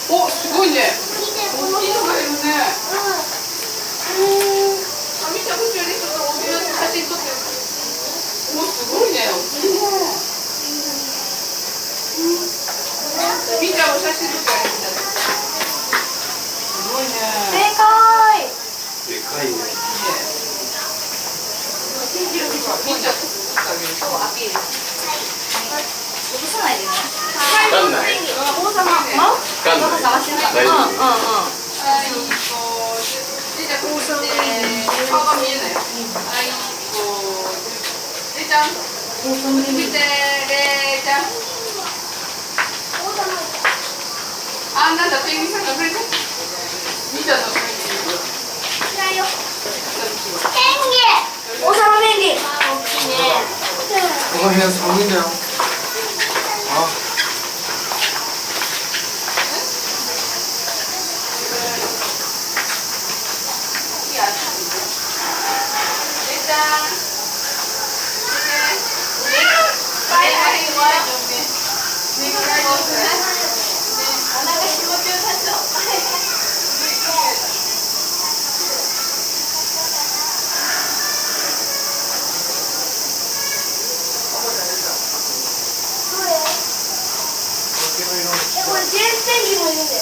お、すごいね。大きいのがいるね。あ、みーちゃん、途中でちょっと大きな写真撮ってる。お、すごいね。大きいね。みーちゃんも写真撮ってあげて。すごいね。でかい。でかいね。みーちゃん撮ってあげる。そう、アピール。落とさないでね。わかんない。王様。わかんない。探してない。大丈夫。はい、じゃあこうして顔が見えない。はい、れいちゃん。見て、れいちゃん。あ、なんだ、ペンギンさんがくれて。見たの。違うよ。ペンギン。王様ペンギン。大きいね。この部屋寒いんだよ。あ。これジェーンペンギンもいるんだよ。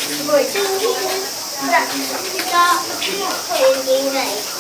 すごい。ほら、ペンギンがいっ